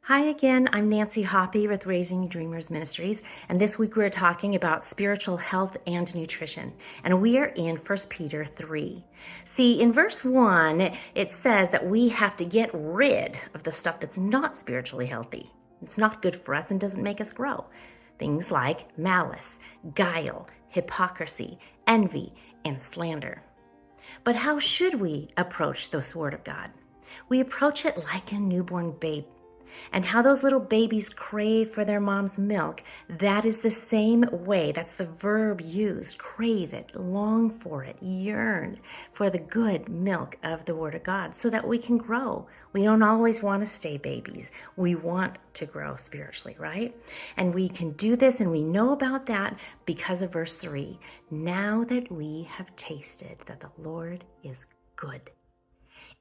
Hi again, I'm Nancy Hoppe with Raising Dreamers Ministries, and this week we're talking about spiritual health and nutrition, and we are in 1 Peter 3. See, in verse 1, it says that we have to get rid of the stuff that's not spiritually healthy. It's not good for us and doesn't make us grow. Things like malice, guile, hypocrisy, envy, and slander. But how should we approach this Word of God? We approach it like a newborn babe. And how those little babies crave for their mom's milk, that is the same way. That's the verb used. Crave it, long for it, yearn for the good milk of the Word of God so that we can grow. We don't always want to stay babies. We want to grow spiritually, right? And we can do this, and we know about that because of verse 3. Now that we have tasted that the Lord is good.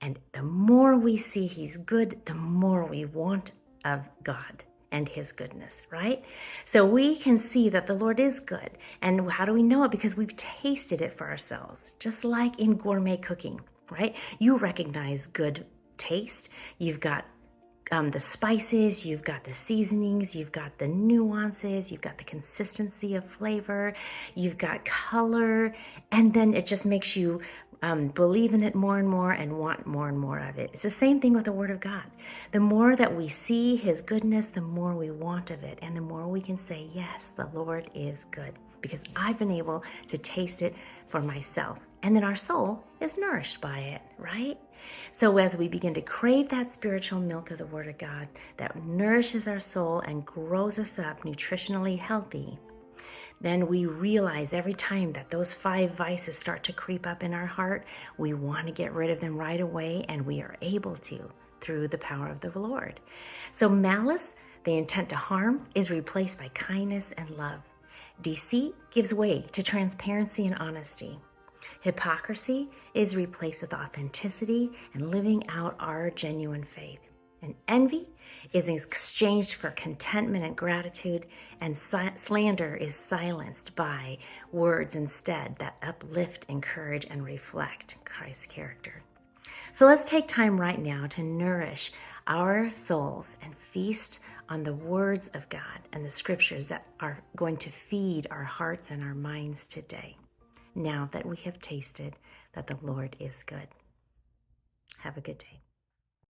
And the more we see He's good, the more we want of God and His goodness, right? So we can see that the Lord is good. And how do we know it? Because we've tasted it for ourselves, just like in gourmet cooking, right? You recognize good taste. You've got the spices, you've got the seasonings, you've got the nuances, you've got the consistency of flavor, you've got color, and then it just makes you believe in it more and want more and more of it. It's the same thing with the Word of God. The more that we see His goodness, the more we want of it, and the more we can say, yes, the Lord is good, because I've been able to taste it for myself. And then our soul is nourished by it, right? So as we begin to crave that spiritual milk of the Word of God that nourishes our soul and grows us up nutritionally healthy, then we realize every time that those 5 vices start to creep up in our heart, we want to get rid of them right away, and we are able to through the power of the Lord. So malice, the intent to harm, is replaced by kindness and love. Deceit gives way to transparency and honesty. Hypocrisy is replaced with authenticity and living out our genuine faith. And envy is exchanged for contentment and gratitude, and slander is silenced by words instead that uplift, encourage, and reflect Christ's character. So let's take time right now to nourish our souls and feast on the words of God and the scriptures that are going to feed our hearts and our minds today, now that we have tasted that the Lord is good. Have a good day.